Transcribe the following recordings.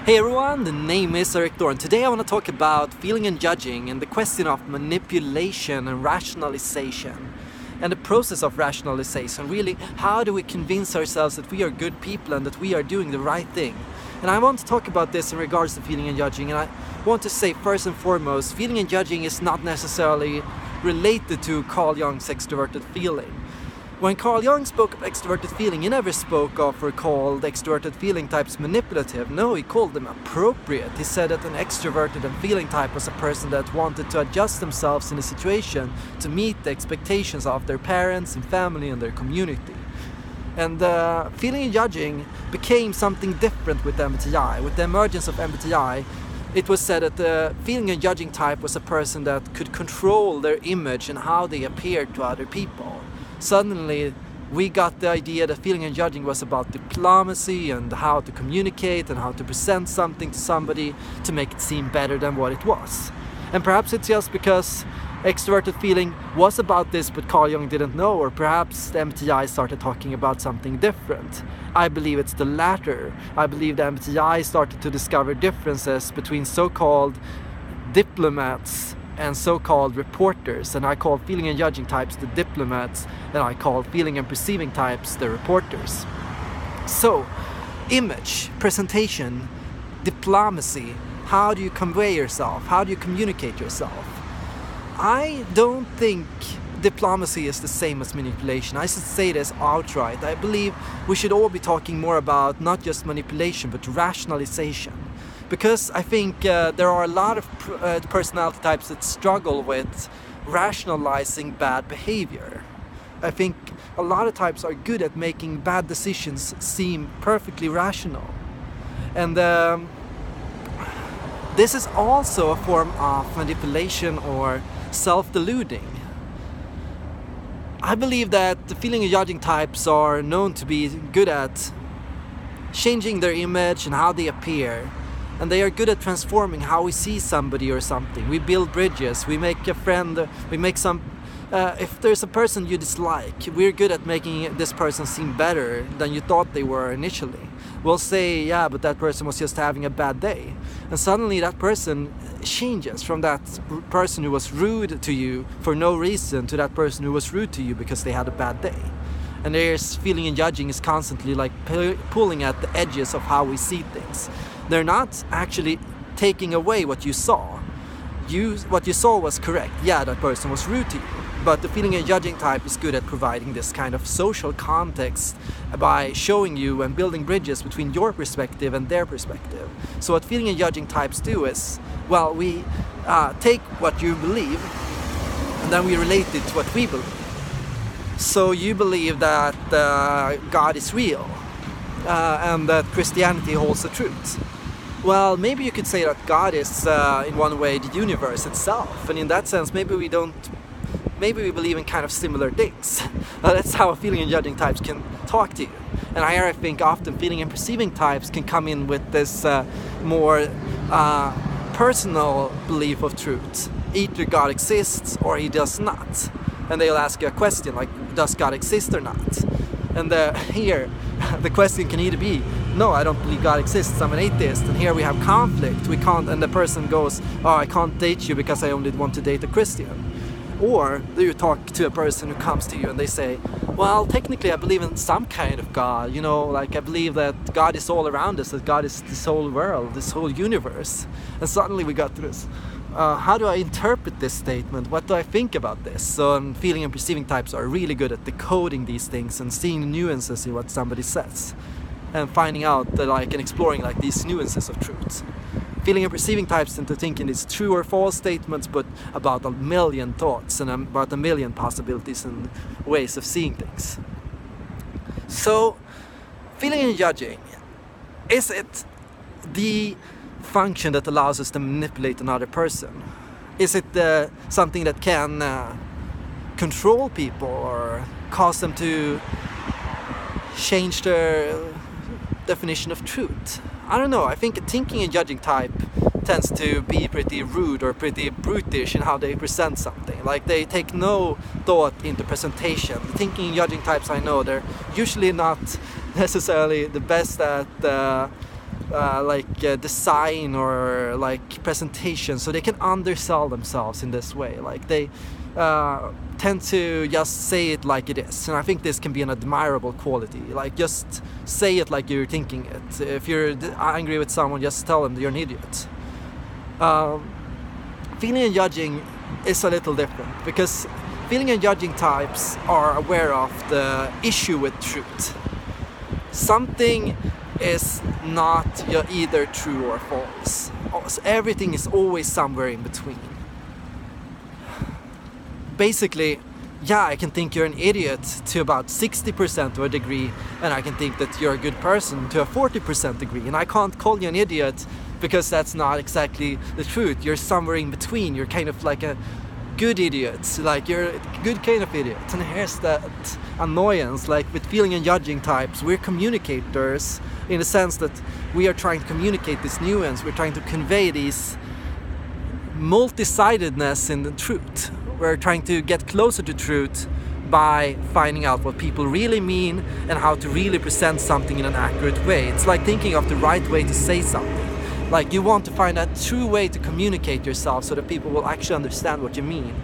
Hey everyone, the name is Erik Thor, and today I want to talk about feeling and judging and the question of manipulation and rationalization and the process of rationalization. Really, how do we convince ourselves that we are good people and that we are doing the right thing? And I want to talk about this in regards to feeling and judging, and I want to say first and foremost, feeling and judging is not necessarily related to Carl Jung's extraverted feeling. When Carl Jung spoke of extraverted feeling, he never spoke of or called extraverted feeling types manipulative. No, he called them appropriate. He said that an extroverted and feeling type was a person that wanted to adjust themselves in a situation to meet the expectations of their parents and family and their community. And feeling and judging became something different with MBTI. With the emergence of MBTI, it was said that the feeling and judging type was a person that could control their image and how they appeared to other people. Suddenly, we got the idea that feeling and judging was about diplomacy and how to communicate and how to present something to somebody to make it seem better than what it was. And perhaps it's just because extroverted feeling was about this but Carl Jung didn't know, or perhaps the MBTI started talking about something different. I believe it's the latter. I believe the MBTI started to discover differences between so-called diplomats and so-called reporters, and I call feeling and judging types the diplomats, and I call feeling and perceiving types the reporters. So, image, presentation, diplomacy, how do you convey yourself? How do you communicate yourself? I don't think diplomacy is the same as manipulation. I should say this outright. I believe we should all be talking more about not just manipulation but rationalization. Because I think there are a lot of personality types that struggle with rationalizing bad behavior. I think a lot of types are good at making bad decisions seem perfectly rational. And this is also a form of manipulation or self-deluding. I believe that the feeling and judging types are known to be good at changing their image and how they appear. And they are good at transforming how we see somebody or something. We build bridges, we make a friend, we make some... if there's a person you dislike, we're good at making this person seem better than you thought they were initially. We'll say, yeah, but that person was just having a bad day. And suddenly that person changes from that person who was rude to you for no reason to that person who was rude to you because they had a bad day. And there's feeling and judging is constantly like pulling at the edges of how we see things. They're not actually taking away what you saw. What you saw was correct. Yeah, that person was rude to you. But the feeling and judging type is good at providing this kind of social context by showing you and building bridges between your perspective and their perspective. So what feeling and judging types do is, well, we take what you believe and then we relate it to what we believe. So you believe that God is real and that Christianity holds the truth. Well, maybe you could say that God is in one way the universe itself, and in that sense maybe we believe in kind of similar things. That's how feeling and judging types can talk to you. And I think often feeling and perceiving types can come in with this more personal belief of truth. Either God exists or he does not. And they'll ask you a question like, does God exist or not? And here, the question can either be, no, I don't believe God exists, I'm an atheist, and here we have conflict, we can't, and the person goes, oh, I can't date you because I only want to date a Christian. Or do you talk to a person who comes to you and they say, well, technically I believe in some kind of God, you know, like I believe that God is all around us, that God is this whole world, this whole universe. And suddenly we got to this. How do I interpret this statement? What do I think about this? So feeling and perceiving types are really good at decoding these things and seeing the nuances in what somebody says and finding out that and exploring like these nuances of truth. Feeling and perceiving types tend to think in these true or false statements, but about a million thoughts and about a million possibilities and ways of seeing things. So, feeling and judging, is it the function that allows us to manipulate another person? Is it something that can control people or cause them to change their definition of truth? I don't know. I think a thinking and judging type tends to be pretty rude or pretty brutish in how they present something. Like they take no thought into presentation. The thinking and judging types I know, they're usually not necessarily the best at design or like presentation, so they can undersell themselves in this way. Like they tend to just say it like it is, and I think this can be an admirable quality. Like just say it like you're thinking it. If you're angry with someone, just tell them you're an idiot. Feeling and judging is a little different, because feeling and judging types are aware of the issue with truth. Something is not either true or false. Everything is always somewhere in between. Basically, yeah, I can think you're an idiot to about 60% of a degree, and I can think that you're a good person to a 40% degree, and I can't call you an idiot because that's not exactly the truth. You're somewhere in between. You're kind of like a good idiot, like you're a good kind of idiot. And here's that annoyance, like with feeling and judging types, we're communicators in the sense that we are trying to communicate this nuance. We're trying to convey these multi-sidedness in the truth. We're trying to get closer to truth by finding out what people really mean and how to really present something in an accurate way. It's like thinking of the right way to say something. Like you want to find a true way to communicate yourself so that people will actually understand what you mean.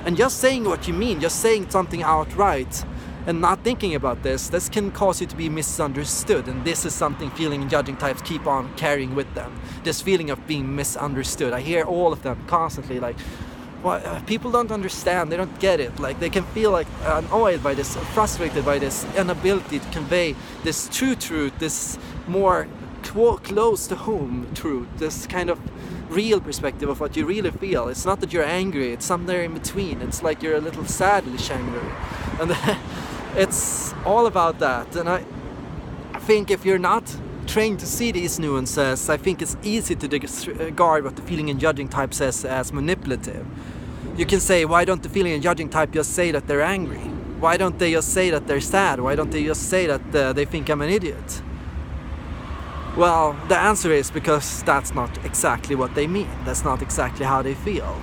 And just saying what you mean, just saying something outright and not thinking about this can cause you to be misunderstood. And this is something feeling and judging types keep on carrying with them. This feeling of being misunderstood. I hear all of them constantly, like, well, people don't understand, they don't get it. Like they can feel like annoyed by this, frustrated by this inability to convey this true truth, this more close to home truth, this kind of real perspective of what you really feel. It's not that you're angry, it's somewhere in between. It's like you're a little sadly angry, and it's all about that. And I think if you're not trained to see these nuances, I think it's easy to disregard what the feeling and judging type says as manipulative. You can say, why don't the feeling and judging type just say that they're angry? Why don't they just say that they're sad? Why don't they just say that they think I'm an idiot? Well, the answer is because that's not exactly what they mean. That's not exactly how they feel.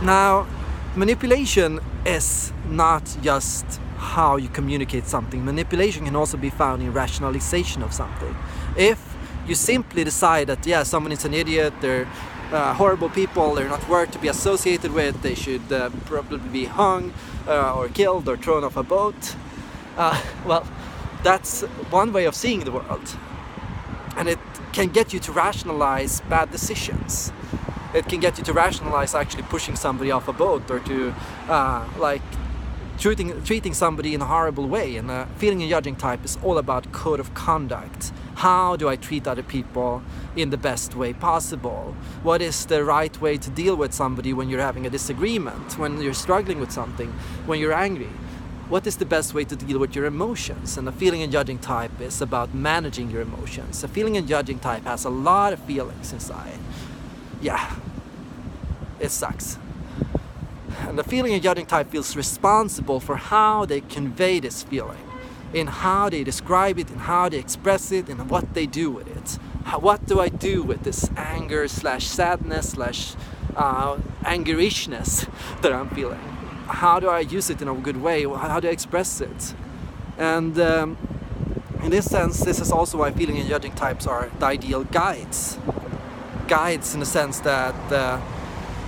Now, manipulation is not just how you communicate something. Manipulation can also be found in rationalization of something. If you simply decide that, yeah, someone is an idiot, they're horrible people, they're not worth to be associated with, they should probably be hung or killed or thrown off a boat, well, that's one way of seeing the world, and it can get you to rationalize bad decisions. It can get you to rationalize actually pushing somebody off a boat, or to treating somebody in a horrible way. And feeling and judging type is all about code of conduct. How do I treat other people in the best way possible? What is the right way to deal with somebody when you're having a disagreement, when you're struggling with something, when you're angry? What is the best way to deal with your emotions? And the feeling and judging type is about managing your emotions. The feeling and judging type has a lot of feelings inside. Yeah, it sucks. And the feeling and judging type feels responsible for how they convey this feeling, in how they describe it, in how they express it, and what they do with it. What do I do with this anger slash sadness slash angerishness that I'm feeling? How do I use it in a good way? How do I express it? And in this sense, this is also why feeling and judging types are the ideal guides. Guides in the sense that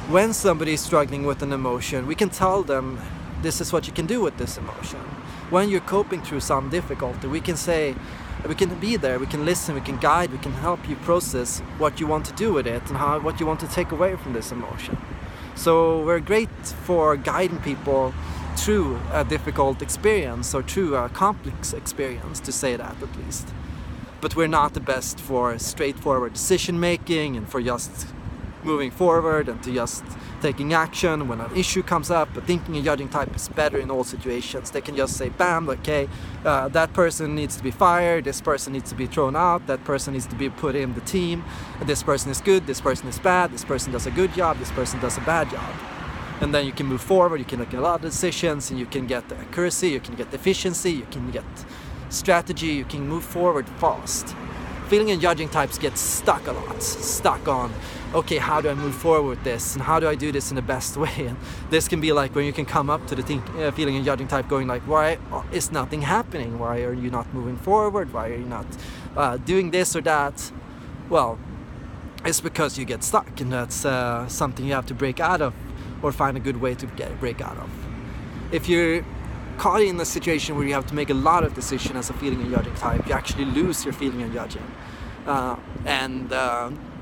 when somebody is struggling with an emotion, we can tell them, this is what you can do with this emotion. When you're coping through some difficulty, we can say, we can be there, we can listen, we can guide, we can help you process what you want to do with it and what you want to take away from this emotion. So we're great for guiding people through a difficult experience, or through a complex experience, to say that at least. But we're not the best for straightforward decision making and for just moving forward and to just taking action when an issue comes up. But thinking and judging type is better in all situations. They can just say, bam, okay, that person needs to be fired, this person needs to be thrown out, that person needs to be put in the team, this person is good, this person is bad, this person does a good job, this person does a bad job. And then you can move forward, you can make a lot of decisions, and you can get accuracy, you can get efficiency, you can get strategy, you can move forward fast. feeling and judging types get stuck a lot, stuck on, okay, how do I move forward with this, and how do I do this in the best way? And this can be like when you can come up to the feeling and judging type going like, why is nothing happening? Why are you not moving forward? Why are you not doing this or that? Well, it's because you get stuck, and that's something you have to break out of, or find a good way to break out of. If you're caught in a situation where you have to make a lot of decisions as a feeling and judging type, you actually lose your feeling and judging.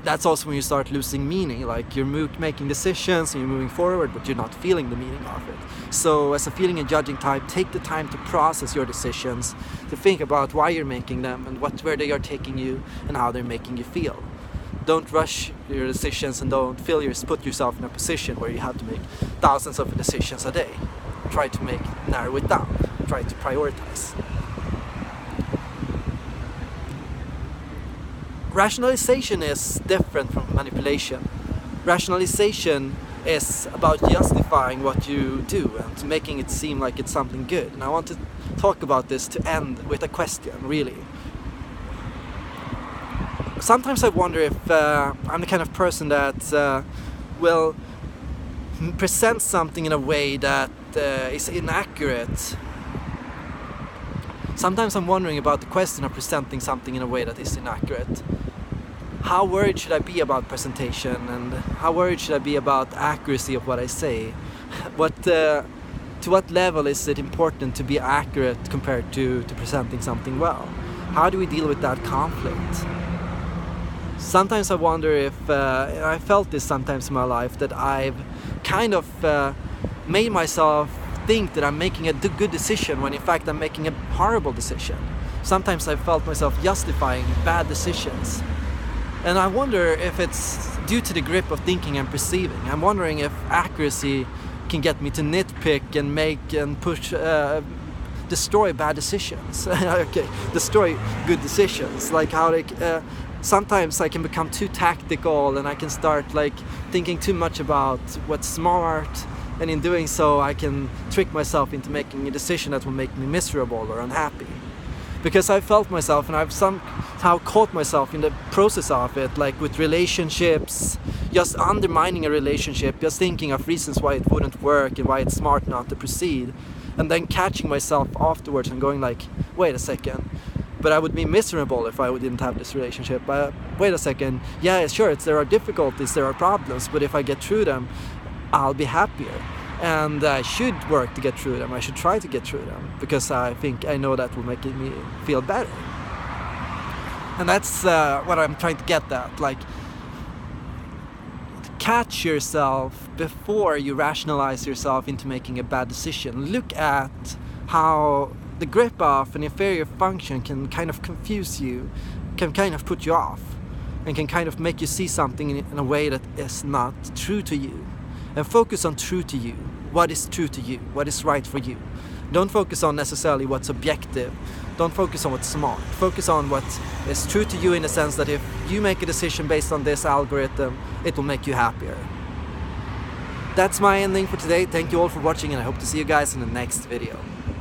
That's also when you start losing meaning, like you're making decisions and you're moving forward, but you're not feeling the meaning of it. So as a feeling and judging type, take the time to process your decisions, to think about why you're making them and where they are taking you and how they're making you feel. Don't rush your decisions, and don't put yourself in a position where you have to make thousands of decisions a day. Try to narrow it down, try to prioritize. Rationalization is different from manipulation. Rationalization is about justifying what you do and making it seem like it's something good. And I want to talk about this to end with a question, really. Sometimes I wonder if I'm the kind of person that will present something in a way that is inaccurate. Sometimes I'm wondering about the question of presenting something in a way that is inaccurate. How worried should I be about presentation, and how worried should I be about the accuracy of what I say? To what level is it important to be accurate compared to presenting something well? How do we deal with that conflict? Sometimes I wonder if, I felt this sometimes in my life, that I've kind of made myself think that I'm making a good decision when in fact I'm making a horrible decision. Sometimes I felt myself justifying bad decisions. And I wonder if it's due to the grip of thinking and perceiving. I'm wondering if accuracy can get me to nitpick and destroy bad decisions. Okay, destroy good decisions. Like how sometimes I can become too tactical, and I can start like thinking too much about what's smart, and in doing so I can trick myself into making a decision that will make me miserable or unhappy. Because I felt myself, and I've somehow caught myself in the process of it, like with relationships, just undermining a relationship, just thinking of reasons why it wouldn't work and why it's smart not to proceed, and then catching myself afterwards and going like, wait a second, but I would be miserable if I didn't have this relationship. Wait a second, yeah, sure, there are difficulties, there are problems, but if I get through them, I'll be happier. And I should work to get through them. I should try to get through them, because I know that will make me feel better. And that's what I'm trying to get at. Like, catch yourself before you rationalize yourself into making a bad decision. Look at how the grip of an inferior function can kind of confuse you, can kind of put you off, and can kind of make you see something in a way that is not true to you. And focus on true to you. What is true to you? What is right for you? Don't focus on necessarily what's objective. Don't focus on what's smart. Focus on what is true to you, in the sense that if you make a decision based on this algorithm, it will make you happier. That's my ending for today. Thank you all for watching, and I hope to see you guys in the next video.